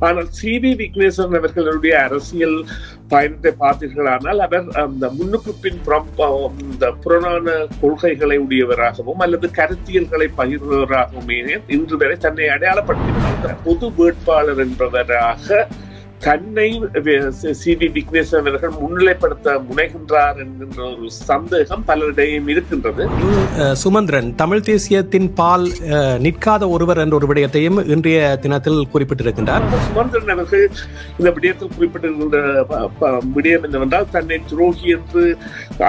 ஆனால் சி.வி. விக்னேஸ்வரன் அவர்களுடைய அரசியல் பயணத்தை பார்த்தீர்களானால் அவர் அந்த முன்னுக்கு பின் புறநான கொள்கைகளை உடையவராகவும் அல்லது கருத்தியல்களை பகிர்ந்தவராகவுமே இன்று வரை தன்னை அடையாளப்படுத்தினார். பொது வேட்பாளர் என்பவராக தன்னை சி.வி. விக்னேஸ்வரன் அவர்கள் முன்னிலைப்படுத்த முனைகின்றார் என்கின்ற ஒரு சந்தேகம் பலரிடையும் இருக்கின்றது. சுமந்திரன் தமிழ் தேசியத்தின் பால் நிற்காத ஒருவர் என்ற ஒரு விடயத்தையும் இன்றைய தினத்தில் குறிப்பிட்டிருக்கின்றார். சுமந்திரன் அவர்கள் இந்த விடயத்தில் குறிப்பிட்டிருக்கின்ற விடயம் என்னவென்றால், தன்னை துரோகி என்று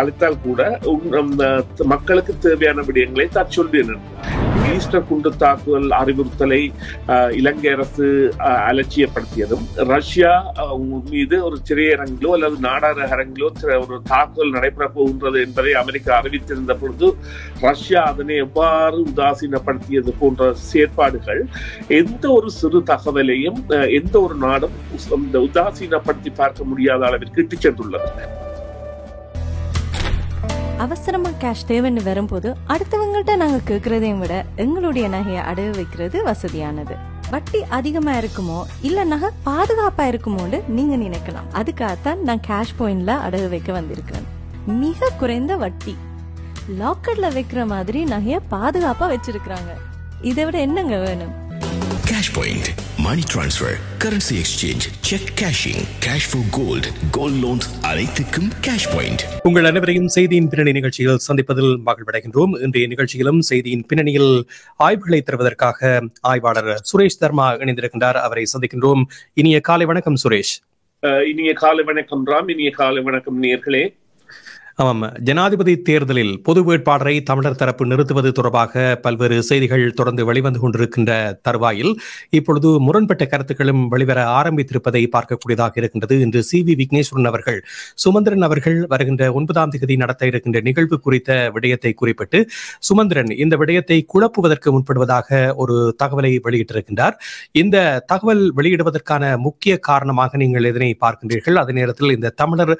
அழைத்தால் கூட மக்களுக்கு தேவையான விடயங்களை தான் சொல்வேன். ஈஸ்டர் குண்டு தாக்குதல் அறிவுறுத்தலை இலங்கை அரசு அலட்சியப்படுத்தியதும், ரஷ்யா மீது ஒரு திரையரங்கிலோ அல்லது நாடார அரங்கிலோ ஒரு தாக்குதல் நடைபெற போகின்றது என்பதை அமெரிக்கா அறிவித்திருந்த பொழுது ரஷ்யா அதனை எவ்வாறு உதாசீனப்படுத்தியது போன்ற செயற்பாடுகள் எந்த ஒரு சிறு தகவலையும் எந்த ஒரு நாடும் உதாசீனப்படுத்தி பார்க்க முடியாத அளவிற்கு இட்டுச் சென்றுள்ளது. அவசரமா கேஷ் தேவைன்னு வரும்போது அடுத்தவங்கள்ட்ட நாங்க கேட்கறதையும் விட எங்களுடைய நகையை அடகு வைக்கிறது வசதியானது. வட்டி அதிகமா இருக்குமோ இல்ல நகை பாதுகாப்பா இருக்குமோன்னு நீங்க நினைக்கலாம். அதுக்காகத்தான் நான் கேஷ் பாயிண்ட்ல அடகு வைக்க வந்திருக்கேன். மிக குறைந்த வட்டி, லாக்கர்ல வைக்கிற மாதிரி நகைய பாதுகாப்பா வச்சிருக்காங்க. இதை விட என்னங்க வேணும்? Cash Point, money transfer, currency exchange, check cashing, cash for gold, gold loans அனைத்துக்கும் Cash Point. உங்கள் அனைவரையும் செய்தியின் பின்னணி நிகழ்ச்சியில் சந்திப்பதில் மகிழ்வடைகின்றோம். இன்றைய நிகழ்ச்சியிலும் செய்தியின் பின்னணியில் ஆய்வுகளை தருவதற்காக ஆய்வாளர் சுரேஷ் தர்மா இணைந்திருக்கின்றார். அவரை சந்திக்கின்றோம். இனிய காலை வணக்கம் சுரேஷ். இனிய காலை வணக்கம் ராம். இனிய காலை வணக்கம் நேயர்களே. ஆமாம், ஜனாதிபதி தேர்தலில் பொது வேட்பாளரை தமிழர் தரப்பு நிறுத்துவது தொடர்பாக பல்வேறு செய்திகள் தொடர்ந்து வெளிவந்து கொண்டிருக்கின்ற தருவாயில் இப்பொழுது முரண்பட்ட கருத்துக்களும் வெளிவர ஆரம்பித்திருப்பதை பார்க்கக்கூடியதாக இருக்கின்றது. இன்று சி.வி. விக்னேஸ்வரன் அவர்கள் சுமந்திரன் அவர்கள் வருகின்ற 9ஆம் தேதி நடத்த இருக்கின்ற நிகழ்வு குறித்த விடயத்தை குறிப்பிட்டு சுமந்திரன் இந்த விடயத்தை குழப்புவதற்கு முற்படுவதாக ஒரு தகவலை வெளியிட்டிருக்கின்றார். இந்த தகவல் வெளியிடுவதற்கான முக்கிய காரணமாக நீங்கள் எதனை பார்க்கின்றீர்கள்? அதே நேரத்தில் இந்த தமிழர்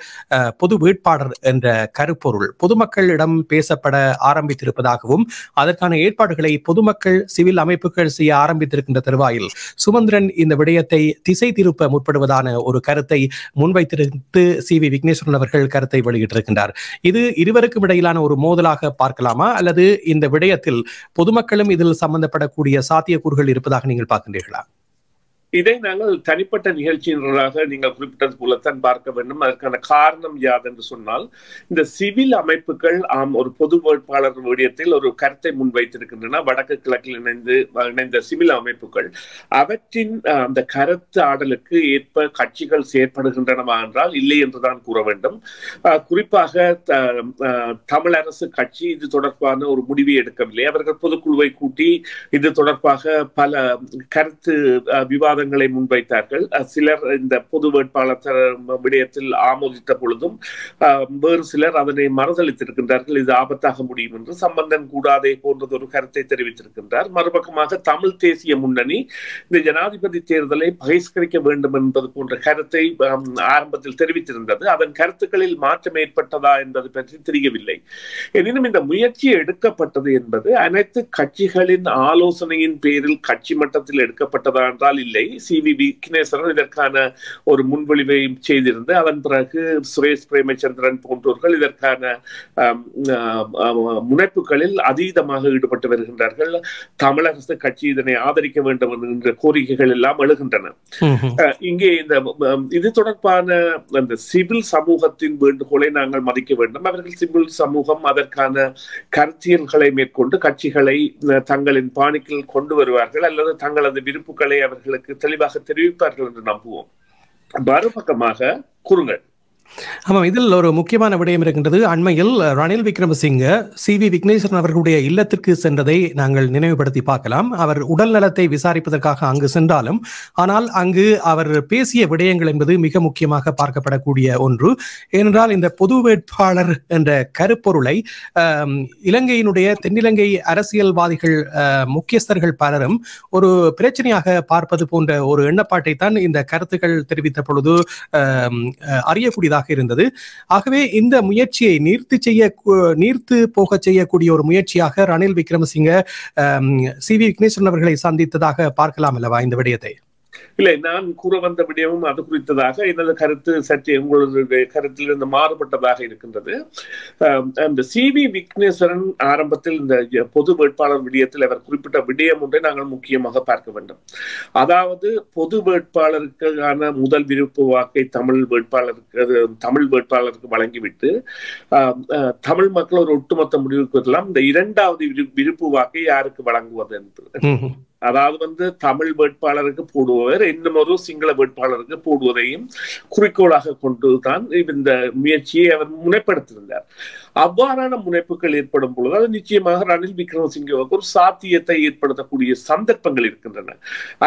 பொது வேட்பாளர் என்ற கருப்பொருள் பொதுமக்களிடம் பேசப்பட ஆரம்பித்திருப்பதாகவும் அதற்கான ஏற்பாடுகளை பொதுமக்கள் சிவில் அமைப்புகள் செய்ய ஆரம்பித்திருக்கின்ற தருவாயில் சுமந்திரன் இந்த விடயத்தை திசை திருப்ப முற்படுவதான ஒரு கருத்தை முன்வைத்திருந்து சி.வி. விக்னேஸ்வரன் அவர்கள் கருத்தை வெளியிட்டிருக்கின்றார். இது இருவருக்கும் இடையிலான ஒரு மோதலாக பார்க்கலாமா, அல்லது இந்த விடயத்தில் பொதுமக்களும் இதில் சம்பந்தப்படக்கூடிய சாத்தியக்கூறுகள் இருப்பதாக நீங்கள் பார்க்கின்றீர்களா? இதை நாங்கள் தனிப்பட்ட நிகழ்ச்சியினராக நீங்கள் குறிப்பிட்டது போலத்தான் பார்க்க வேண்டும். அதற்கான காரணம் யாதென்று சொன்னால், இந்த சிவில் அமைப்புகள் ஒரு பொது வேட்பாளர் விடயத்தில் ஒரு கருத்தை முன்வைத்திருக்கின்றன. வடக்கு கிழக்கில் இணைந்த சிவில் அமைப்புகள் அவற்றின் அந்த கருத்து ஆடலுக்கு ஏற்ப கட்சிகள் செயற்படுகின்றனவா என்றால் இல்லை என்றுதான் கூற வேண்டும். குறிப்பாக தமிழரசு கட்சி இது தொடர்பான ஒரு முடிவை எடுக்கவில்லை. அவர்கள் பொதுக்குழுவை கூட்டி இது தொடர்பாக பல கருத்து விவாத முன்வைத்தார்கள். சிலர் இந்த பொது வேட்பாளர் விடயத்தில் ஆமோதித்த பொழுதும் வேறு சிலர் அதனை மறுதளித்திருக்கின்றார்கள். இது ஆபத்தாக முடியும் என்று. சம்பந்தன் கூடாதே போன்றது ஒரு கருத்தை தெரிவித்திருக்கின்றார். மறுபக்கமாக தமிழ் தேசிய முன்னணி இந்த ஜனாதிபதி தேர்தலை பகிஷ்கரிக்க வேண்டும் என்பது போன்ற கருத்தை ஆரம்பத்தில் தெரிவித்திருந்தது. அதன் கருத்துக்களில் மாற்றம் ஏற்பட்டதா என்பது பற்றி தெரியவில்லை. எனினும் இந்த முயற்சி எடுக்கப்பட்டது என்பது அனைத்து கட்சிகளின் ஆலோசனையின் பேரில் கட்சி மட்டத்தில் எடுக்கப்பட்டதா என்றால் இல்லை. சி.வி. விக்னேஸ்வரன் இதற்கான ஒரு முன்மொழிவை செய்திருந்து அதன் பிறகு சுரேஷ் பிரேமச்சந்திரன் போன்றோர்கள் இதற்கான முனைப்புகளில் அதீதமாக ஈடுபட்டு வருகின்றார்கள். தமிழரசு கட்சி இதனை ஆதரிக்க வேண்டும் என்ற கோரிக்கைகள் எல்லாம் எழுகின்றன. இங்கே இது தொடர்பான அந்த சிவில் சமூகத்தின் வேண்டுகோளை நாங்கள் மதிக்க வேண்டும். அவர்கள் சிவில் சமூகம் அதற்கான கருத்தியல்களை மேற்கொண்டு கட்சிகளை தங்களின் பாணிக்கில் கொண்டு வருவார்கள் அல்லது தங்களது விருப்புகளை அவர்களுக்கு தெளிவாக தெரிவிப்பார்கள் என்று நம்புவோம். மறுபக்கமாக கூறுங்கள். ஆமாம், இதில் ஒரு முக்கியமான விடயம் இருக்கின்றது. அண்மையில் ரணில் விக்ரமசிங்க சி.வி. விக்னேஸ்வரன் அவர்களுடைய இல்லத்திற்கு சென்றதை நாங்கள் நினைவுபடுத்தி பார்க்கலாம். அவர் உடல் நலத்தை விசாரிப்பதற்காக அங்கு சென்றாலும் ஆனால் அங்கு அவர் பேசிய விடயங்கள் என்பது மிக முக்கியமாக பார்க்கப்படக்கூடிய ஒன்று. ஏனென்றால் இந்த பொது வேட்பாளர் என்ற கருப்பொருளை இலங்கையினுடைய தென்னிலங்கை அரசியல்வாதிகள் முக்கியஸ்தர்கள் பலரும் ஒரு பிரச்சனையாக பார்ப்பது போன்ற ஒரு எண்ணப்பாட்டை தான் இந்த கருத்துக்கள் தெரிவித்த பொழுது அறியக்கூடியதாக இருந்தது. ஆகவே இந்த முயற்சியை நீர்த்து போக செய்யக்கூடிய ஒரு முயற்சியாக ரணில் விக்ரமசிங்க சி.வி. விக்னேஸ்வரன் அவர்களை சந்தித்ததாக பார்க்கலாம் அல்லவா இந்த விடயத்தை? இல்லை, நான் கூற வந்த விடயமும் அது குறித்ததாக எனது கருத்து சற்று உங்களுடைய கருத்திலிருந்து மாறுபட்டதாக இருக்கின்றது. அந்த CV விக்னேஸ்வரன் ஆரம்பத்தில் இந்த பொது வேட்பாளர் விடயத்தில் அவர் குறிப்பிட்ட விடயம் ஒன்றை நாங்கள் முக்கியமாக பார்க்க வேண்டும். அதாவது பொது வேட்பாளருக்கான முதல் விருப்பு வாக்கை தமிழ் வேட்பாளருக்கு வழங்கிவிட்டு தமிழ் மக்கள் ஒரு ஒட்டுமொத்த முடிவுக்கு வரலாம் இந்த இரண்டாவது விருப்பு வாக்கை யாருக்கு வழங்குவது என்பது. அதாவது தமிழ் வேட்பாளருக்கு போடுபவர் இன்னும் ஒரு சிங்கள வேட்பாளருக்கு போடுவதையும் குறிக்கோளாக கொண்டுதான் இந்த முயற்சியை அவர் முனைப்படுத்தியிருந்தார். அவ்வாறான முனைப்புகள் ஏற்படும் பொழுது அது நிச்சயமாக ரணில் விக்ரமசிங்கவுக்கு ஒரு சாத்தியத்தை ஏற்படுத்தக்கூடிய சந்தர்ப்பங்கள் இருக்கின்றன.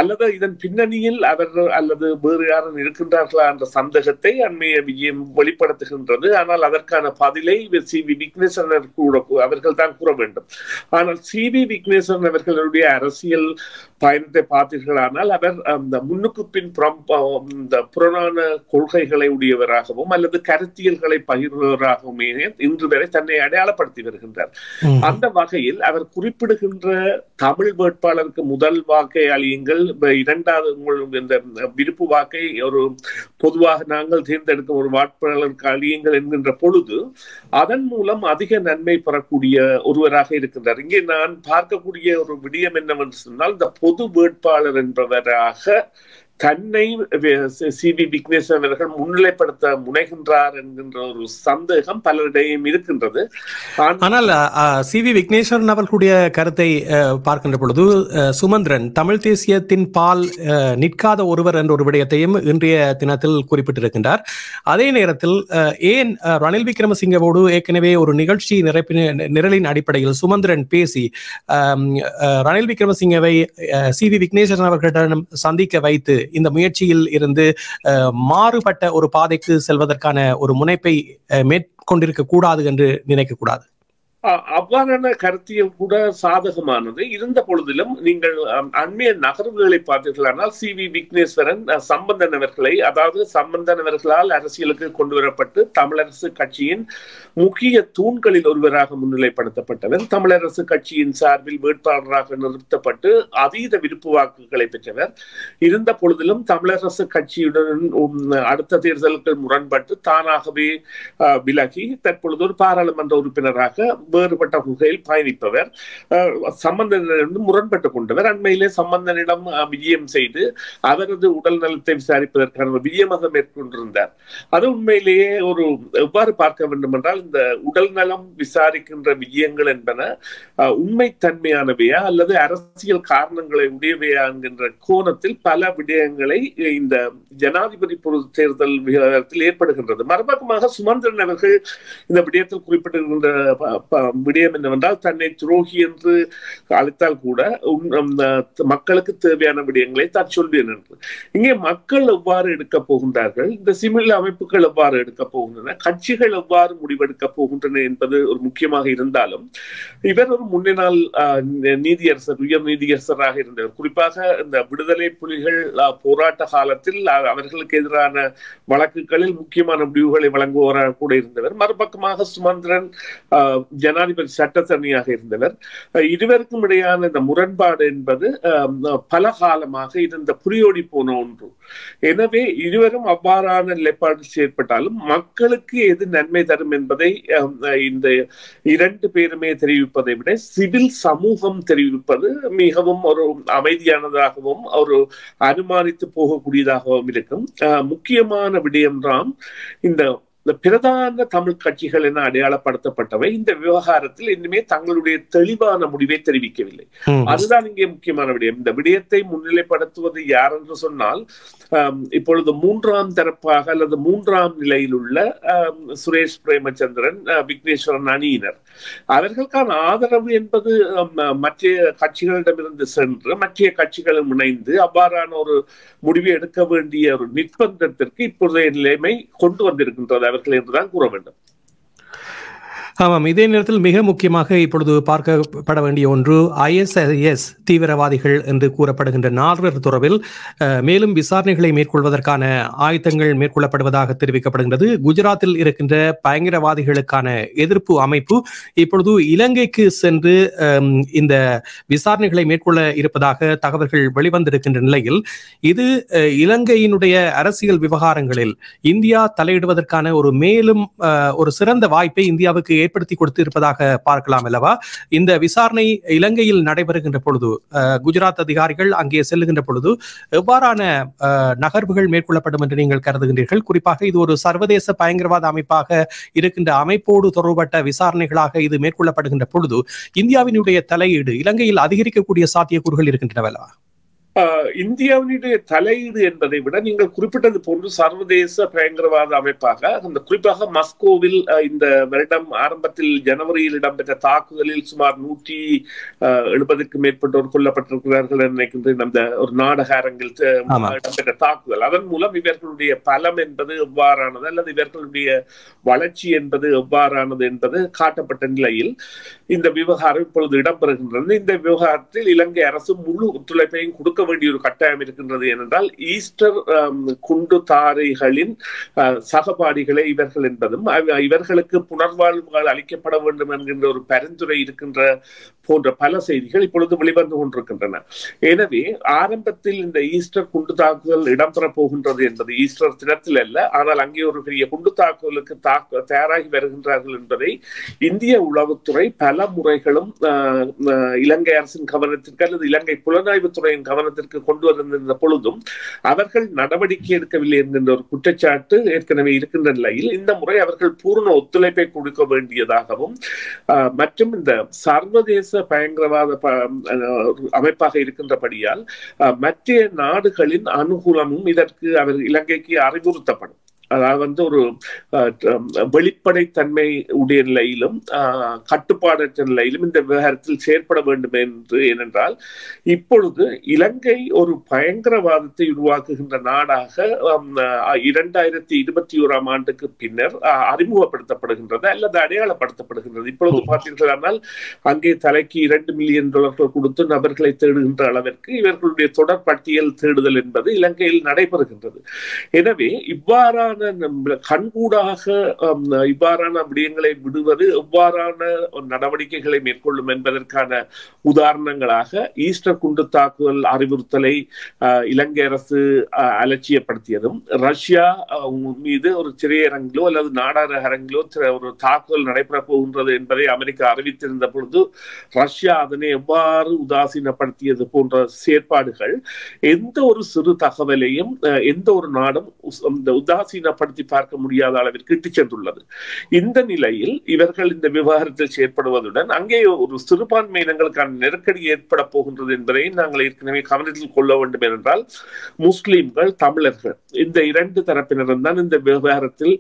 அல்லது இதன் பின்னணியில் அவர்கள் அல்லது வேறு யாரும் இருக்கின்றார்களா என்ற சந்தேகத்தை அண்மைய விஜயம் வெளிப்படுத்துகின்றது. ஆனால் அதற்கான பதிலை CV விக்னேஸ்வரன் அவர்கள் தான் கூற வேண்டும். ஆனால் CV விக்னேஸ்வரன் அவர்களுடைய அரசியல் பயணத்தை பார்த்தீர்களானால் அவர் அந்த முன்னுக்கு பின் புறநான கொள்கைகளை உடையவராகவும் அல்லது கருத்தியல்களை பகிர்வராகவுமே இன்று வரை தன்னை அடையாளப்படுத்தி வருகின்றார். அந்த வகையில் அவர் குறிப்பிடுகின்ற தமிழ் வேட்பாளருக்கு முதல் வாக்கை அளியுங்கள், இரண்டாவது இந்த விருப்பு வாக்கை ஒரு பொதுவாக நாங்கள் தேர்ந்தெடுக்கும் ஒரு வேட்பாளருக்கு அளியுங்கள் என்கின்ற பொழுது அதன் மூலம் அதிக நன்மை பெறக்கூடிய ஒருவராக இருக்கின்றார். இங்கே நான் பார்க்கக்கூடிய ஒரு விடயம் என்னவென்று சொன்னால் இந்த பொது வேட்பாளர் என்பவராக தன்னை CV விக்னேஸ்வரன் அவர்கள் முன்னிலைப்படுத்த முனைகின்றார் என்கின்ற ஒரு சந்தேகம் பலரிடையும் இருக்கின்றது. ஆனால் CV விக்னேஸ்வரன் அவர்களுடைய கருத்தை பார்க்கின்ற பொழுது சுமந்திரன் தமிழ் தேசியத்தின் பால் நிற்காத ஒருவர் என்ற ஒரு விடயத்தையும் இன்றைய தினத்தில் குறிப்பிட்டிருக்கின்றார். அதே நேரத்தில் ஏன் ரணில் விக்ரமசிங்கவோடு ஏற்கனவே ஒரு நிகழ்ச்சி நிரலின் அடிப்படையில் சுமந்திரன் பேசி ரணில் விக்ரமசிங்கவை CV விக்னேஸ்வரன் அவர்களிடம் சந்திக்க வைத்து இந்த முயற்சியில் இருந்து மாறுபட்ட ஒரு பாதைக்கு செல்வதற்கான ஒரு முனைப்பை மேற்கொண்டிருக்க கூடாது என்று நினைக்க கூடாது. அவ்வாறான கருத்தியல் கூட சாதகமானது இருந்த பொழுதிலும் நீங்கள் அண்மைய நகர்வுகளை பார்த்தீர்களானால் CV விக்னேஸ்வரன் சம்பந்தன் அவர்களை, அதாவது சம்பந்தன் அவர்களால் அரசியலுக்கு கொண்டு வரப்பட்டு தமிழரசு கட்சியின் முக்கிய தூண்களில் ஒருவராக முன்னிலைப்படுத்தப்பட்டவர். தமிழரசு கட்சியின் சார்பில் வேட்பாளராக நிறுத்தப்பட்டு அதீத விருப்பு வாக்குகளை பெற்றவர். இருந்த பொழுதிலும் தமிழரசு கட்சியுடன் அடுத்த தேர்தலுக்கு முரண்பட்டு தானாகவே விலகி தற்பொழுது ஒரு பாராளுமன்ற உறுப்பினராக வேறுபட்ட வகையில் பயணிப்பவர். சம்பந்தனிடம் முரண்பட்டு கொண்டவர். அண்மையிலே சம்பந்தனிடம் விஜயம் செய்து அவரது உடல் நலத்தை விசாரிப்பதற்கான விஜயமாக மேற்கொண்டிருந்தார். அது உண்மையிலேயே ஒரு எவ்வாறு பார்க்க வேண்டும் என்றால் இந்த உடல் நலம் விசாரிக்கின்ற விஜயங்கள் என்பன உண்மைத்தன்மையானவையா அல்லது அரசியல் காரணங்களை உடையவையா என்கின்ற கோணத்தில் பல விடயங்களை இந்த ஜனாதிபதி பொது தேர்தல் விவகாரத்தில் ஏற்படுகின்றது. மறுபக்கமாக சுமந்திரன் அவர்கள் இந்த விடயத்தில் குறிப்பிட்டிருக்கின்ற விடயம் என்னவென்றால் தன்னை துரோகி என்று அழைத்தால் கூட மக்களுக்கு தேவையான விடயங்களை தான் சொல்வேன் என்று. இங்கே மக்கள் எவ்வாறு எடுக்க போகின்றார்கள், இந்த சிமிழ் அமைப்புகள் எவ்வாறு எடுக்க போகின்றன, கட்சிகள் எவ்வாறு முடிவெடுக்க போகின்றன என்பது ஒரு முக்கியமாக இருந்தாலும் இவர் ஒரு முன்னாள் நீதியரசர், உயர் நீதியரசராக இருந்தவர். குறிப்பாக இந்த விடுதலை புலிகள் போராட்ட காலத்தில் அவர்களுக்கு எதிரான வழக்குகளில் முக்கியமான முடிவுகளை வழங்குவராக கூட இருந்தவர். மறுபக்கமாக சுமந்திரன் ஜனாதிபதி சட்டத்தரணியாக இருந்தவர். இருவருக்கும் இடையான இந்த முரண்பாடு என்பது பல காலமாக இருந்த புரியோடி போன ஒன்று. எனவே இருவரும் அவ்வாறான நிலைப்பாடு செயற்பட்டாலும் மக்களுக்கு எது நன்மை தரும் என்பதை இந்த இரண்டு பேருமே தெரிவிப்பதை விட சிவில் சமூகம் தெரிவிப்பது மிகவும் ஒரு அமைதியானதாகவும் ஒரு அனுமானித்து போகக்கூடியதாகவும் இருக்கும். முக்கியமான விடயம்தான் இந்த பிரதான தமிழ் கட்சிகள் என அடையாளப்படுத்தப்பட்டவை இந்த விவகாரத்தில் இன்னுமே தங்களுடைய தெளிவான முடிவை தெரிவிக்கவில்லை. அதுதான் இங்கே முக்கியமான விடயம். இந்த விடயத்தை முன்னிலைப்படுத்துவது யார் என்று சொன்னால் இப்பொழுது மூன்றாம் தரப்பாக அல்லது மூன்றாம் நிலையில் உள்ள சுரேஷ் பிரேமச்சந்திரன், விக்னேஸ்வரன் அணியினர், அவர்களுக்கான ஆதரவு என்பது மற்ற கட்சிகளிடமிருந்து சென்று மற்ற கட்சிகளும் இணைந்து அவ்வாறான ஒரு முடிவை எடுக்க வேண்டிய ஒரு நிர்பந்தத்திற்கு இப்போதைய நிலைமை கொண்டு வந்திருக்கின்றது அவர்கள் என்றுதான் கூற வேண்டும். ஆமாம், இதே நேரத்தில் மிக முக்கியமாக இப்பொழுது பார்க்கப்பட வேண்டிய ஒன்று ISIS தீவிரவாதிகள் என்று கூறப்படுகின்ற 4 தொடர்பில் மேலும் விசாரணைகளை மேற்கொள்வதற்கான ஆயத்தங்கள் மேற்கொள்ளப்படுவதாக தெரிவிக்கப்படுகின்றது. குஜராத்தில் இருக்கின்ற பயங்கரவாதிகளுக்கான எதிர்ப்பு அமைப்பு இப்பொழுது இலங்கைக்கு சென்று இந்த விசாரணைகளை மேற்கொள்ள இருப்பதாக தகவல்கள் வெளிவந்திருக்கின்ற நிலையில் இது இலங்கையினுடைய அரசியல் விவகாரங்களில் இந்தியா தலையிடுவதற்கான ஒரு மேலும் ஒரு சிறந்த வாய்ப்பை இந்தியாவுக்கு ஏற்படுத்தி கொடுத்து இருப்பதாக பார்க்கலாம் அல்லவா? இந்த விசாரணை இலங்கையில் நடைபெறுகின்ற பொழுது குஜராத் அதிகாரிகள் அங்கே செல்லுகின்ற பொழுது எவ்வாறான நகர்வுகள் மேற்கொள்ளப்படும் என்று நீங்கள் கருதுகின்றீர்கள்? குறிப்பாக இது ஒரு சர்வதேச பயங்கரவாத அமைப்பாக இருக்கின்ற அமைப்போடு தொடர்பட்ட விசாரணைகளாக இது மேற்கொள்ளப்படுகின்ற பொழுது இந்தியாவினுடைய தலையீடு இலங்கையில் அதிகரிக்கக்கூடிய சாத்தியக்கூறுகள் இருக்கின்றனவா? இந்தியாவினுடைய தலையீடு என்பதை விட நீங்கள் குறிப்பிட்டது போன்று சர்வதேச பயங்கரவாத அமைப்பாக அந்த குறிப்பாக மாஸ்கோவில் இந்த வருடம் ஆரம்பத்தில் ஜனவரியில் இடம்பெற்ற தாக்குதலில் சுமார் 170க்கும் மேற்பட்டோர் கொல்லப்பட்டிருக்கிறார்கள் நினைக்கின்றேன். அந்த ஒரு நாடக அரங்கில் இடம்பெற்ற தாக்குதல், அதன் மூலம் இவர்களுடைய பலம் என்பது எவ்வாறானது அல்லது இவர்களுடைய வளர்ச்சி என்பது எவ்வாறானது என்பது காட்டப்பட்ட நிலையில் இந்த விவகாரம் இப்பொழுது இடம்பெறுகின்றது. இந்த விவகாரத்தில் இலங்கை அரசு முழு ஒத்துழைப்பையும் கொடுக்க வேண்டிய ஒரு கட்டாயம் இருக்கின்றது. ஏனென்றால் ஈஸ்டர் குண்டுதாரிகளின் சகபாடிகளே இவர்கள் என்பதும் இவர்களுக்கு புனர்வாழ்வுகள் அளிக்கப்பட வேண்டும் என்கின்ற ஒரு பரிந்துரை இருக்கின்ற போன்ற பல செய்திகள் இப்பொழுது வெளிவந்து கொண்டிருக்கின்றன. எனவே ஆரம்பத்தில் இந்த ஈஸ்டர் குண்டு தாக்குதல் இடம்பெற போகின்றது என்பது ஈஸ்டர் தினத்தில் அல்ல, ஆனால் அங்கே ஒரு பெரிய குண்டு தாக்குதலுக்கு தயாராகி வருகின்றார்கள் என்பதை இந்திய உளவுத்துறை பல முறைகளும் இலங்கை அரசின் கவனத்திற்கு அல்லது இலங்கை புலனாய்வு துறையின் கவனத்திற்கு கொண்டு வந்திருந்த பொழுதும் அவர்கள் நடவடிக்கை எடுக்கவில்லை என்கின்ற ஒரு குற்றச்சாட்டு ஏற்கனவே இருக்கின்ற நிலையில் இந்த முறை அவர்கள் பூர்ண ஒத்துழைப்பை கொடுக்க வேண்டியதாகவும் மற்றும் இந்த சர்வதேச பயங்கரவாத அமைப்பாக இருக்கின்றபடியால் மற்ற நாடுகளின் அனுகூலமும் இதற்கு அவர் இலங்கைக்கு அறிவுறுத்தப்படும். அதாவது ஒரு வெளிப்படைத்தன்மை உடைய நிலையிலும் கட்டுப்பாடற்ற நிலையிலும் இந்த விவகாரத்தில் செயற்பட வேண்டும் என்று. ஏனென்றால் இப்பொழுது இலங்கை ஒரு பயங்கரவாதத்தை உருவாக்குகின்ற நாடாக 2021ஆம் ஆண்டுக்கு பின்னர் அறிமுகப்படுத்தப்படுகின்றது அல்லது அடையாளப்படுத்தப்படுகின்றது. இப்பொழுது பார்த்தீர்களானால் அங்கே தலைக்கு $2 மில்லியன் கொடுத்து நபர்களை தேடுகின்ற அளவிற்கு இவர்களுடைய தொடர் பட்டியல் தேடுதல் என்பது இலங்கையில் நடைபெறுகின்றது. எனவே இவ்வாறான கண்கூடாக இவ்வாறான விடயங்களை விடுவது எவ்வாறான நடவடிக்கைகளை மேற்கொள்ளும் என்பதற்கான உதாரணங்களாக ஈஸ்டர் குண்டு தாக்குதல் அறிவுறுத்தலை இலங்கை அரசு அலட்சியப்படுத்தியதும், ரஷ்யா மீது ஒரு திரையரங்கிலோ அல்லது நாடார அரங்கிலோ ஒரு தாக்குதல் நடைபெற போகின்றது என்பதை அமெரிக்கா அறிவித்திருந்த பொழுது ரஷ்யா அதனை எவ்வாறு உதாசீனப்படுத்தியது போன்ற செயற்பாடுகள் எந்த ஒரு சிறு தகவலையும் எந்த ஒரு நாடும் உதாசீனப்படுத்தி பார்க்க முடியாத அளவிற்கு இட்டு சென்றுள்ளது. இந்த நிலையில் இவர்கள் இந்த விவகாரத்தில் செயற்படுவதுடன் அங்கே ஒரு சிறுபான்மையினங்களுக்கான நெருக்கடி ஏற்பட போகின்றது என்பதை நாங்கள் ஏற்கனவே கவனத்தில் கொள்ள வேண்டும். என்றால் முஸ்லிம்கள், தமிழர்கள் இந்த 2 தரப்பினரும் தான் இந்த விவகாரத்தில்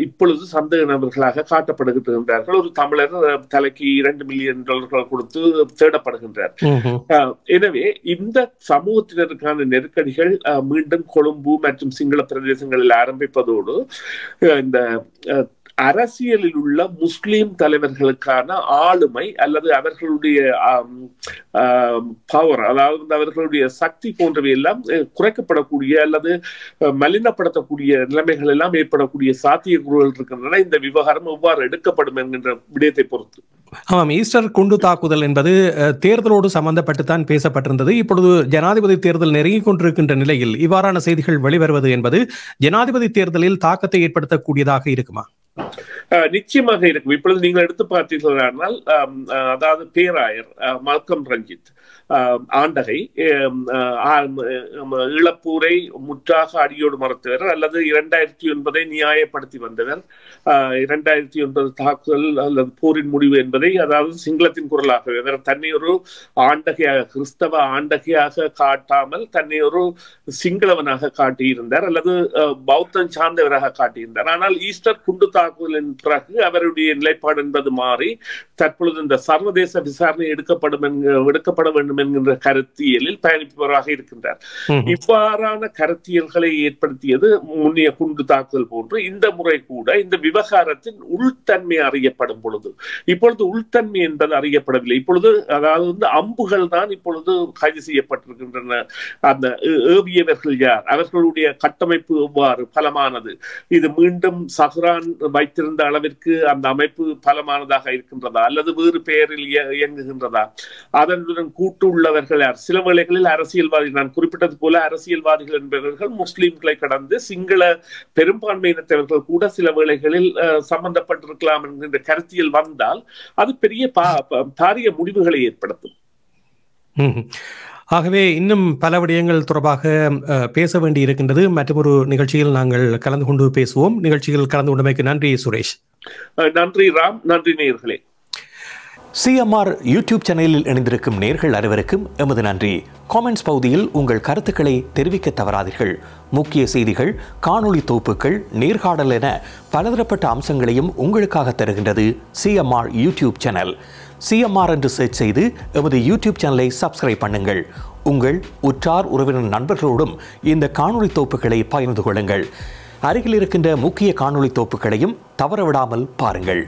இப்பொழுது சந்தேக நபர்களாக காட்டப்படுகின்றார்கள். ஒரு தமிழர் தலைக்கு $2 மில்லியன் கொடுத்து தேடப்படுகின்றார். எனவே இந்த சமூகத்தினருக்கான நெருக்கடிகள் மீண்டும் கொழும்பு மற்றும் சிங்கள பிரதேசங்களில் ஆரம்பிப்பதோடு இந்த அரசியலில் உள்ள முஸ்லிம் தலைவர்களுக்கான ஆளுமை அல்லது அவர்களுடைய பவர், அதாவது அவர்களுடைய சக்தி போன்றவை எல்லாம் குறைக்கப்படக்கூடிய அல்லது மலினப்படுத்தக்கூடிய நிலைமைகள் எல்லாம் ஏற்படக்கூடிய சாத்தியக்கூறுகள் இருக்கின்றன. இந்த விவகாரம் எவ்வாறு எடுக்கப்படும் என்கின்ற விடயத்தை பொறுத்து. ஆமாம், ஈஸ்டர் குண்டு தாக்குதல் என்பது தேர்தலோடு சம்பந்தப்பட்டுத்தான் பேசப்பட்டிருந்தது. இப்பொழுது ஜனாதிபதி தேர்தல் நெருங்கிக் கொண்டிருக்கின்ற நிலையில் இவ்வாறான செய்திகள் வெளிவருவது என்பது ஜனாதிபதி தேர்தலில் தாக்கத்தை ஏற்படுத்தக்கூடியதாக இருக்குமா? நிச்சயமாக இருக்கும். இப்பொழுது நீங்கள் எடுத்து பார்த்தீர்களானால் அதாவது பேராயர் மால்கம் ரஞ்சித் ஆண்டகை இழப்பூரை முற்றாக அடியோடு மறுத்தவர் அல்லது 2009 நியாயப்படுத்தி வந்தவர். 2009 தாக்குதல் அல்லது போரின் முடிவு என்பதை அதாவது சிங்களத்தின் குரலாக இவர் தன்னை ஒரு ஆண்டகையாக, கிறிஸ்தவ ஆண்டகையாக காட்டாமல் தன்னை ஒரு சிங்களவனாக காட்டியிருந்தார் அல்லது பௌத்தம் சார்ந்தவராக காட்டியிருந்தார். ஆனால் ஈஸ்டர் குண்டு தாக்குதலின் பிறகு அவருடைய நிலைப்பாடு என்பது மாறி தற்பொழுது இந்த சர்வதேச விசாரணை எடுக்கப்பட வேண்டும் என்கின்ற கருத்தியலில் பயணிப்பவராக இருக்கின்றார். இவ்வாறான கருத்தியல்களை ஏற்படுத்தியது முன்னைய குண்டு தாக்குதல் போன்று இந்த முறை கூட இந்த விவகாரத்தின் உள்தன்மை அறியப்படும் பொழுது, இப்பொழுது உள்தன்மை என்பது அறியப்படவில்லை. இப்பொழுது அதாவது அம்புகள் தான் இப்பொழுது கைது செய்யப்பட்டிருக்கின்றன. அந்த ஏவியவர்கள் யார், அவர்களுடைய கட்டமைப்பு எவ்வாறு பலமானது, இது மீண்டும் சஹ்ரான் வைத்திருந்த அளவிற்கு அந்த அமைப்பு பலமானதாக இருக்கின்றதா அல்லது வேறு பெயரில் இயங்குகின்றதா, அதனுடன் கூட்டு உள்ளவர்கள் யார். சில வேளைகளில் அரசியல்வாதிகள், நான் குறிப்பிட்டது போல அரசியல்வாதிகள் என்பவர்கள் முஸ்லிம்களை கடந்து சிங்கள பெரும்பான்மையினத்தவர்கள் கூட சில வேளைகளில் சம்பந்தப்பட்டிருக்கலாம் என்கின்ற கருத்தியல் வந்தால் அது பெரிய பாரிய முடிவுகளை ஏற்படுத்தும். ஆகவே இன்னும் பல விடயங்கள் தொடர்பாக பேச வேண்டி இருக்கின்றது. மற்றொரு நிகழ்ச்சியில் நாங்கள் கலந்து கொண்டு பேசுவோம். நிகழ்ச்சியில் கலந்து கொண்டமைக்கு நன்றி சுரேஷ். நன்றி ராம், நன்றி நேயர்களே. CMR யூடியூப் சேனலில் இணைந்திருக்கும் நேயர்கள் அனைவருக்கும் எமது நன்றி. காமெண்ட்ஸ் பகுதியில் உங்கள் கருத்துக்களை தெரிவிக்க தவறாதீர்கள். முக்கிய செய்திகள், காணொளி தொகுப்புகள், நேர்காணல் என பலதரப்பட்ட அம்சங்களையும் உங்களுக்காக தருகின்றது CMR யூடியூப் சேனல். CMR என்று சர்ச் செய்து எமது யூடியூப் சேனலை சப்ஸ்கிரைப் பண்ணுங்கள். உங்கள் உற்றார் உறவினர் நண்பர்களோடும் இந்த காணொளி தொகுப்புகளை பகிர்ந்து கொள்ளுங்கள். அருகில் இருக்கின்ற முக்கிய காணொளி தொகுப்புகளையும் தவறவிடாமல் பாருங்கள்.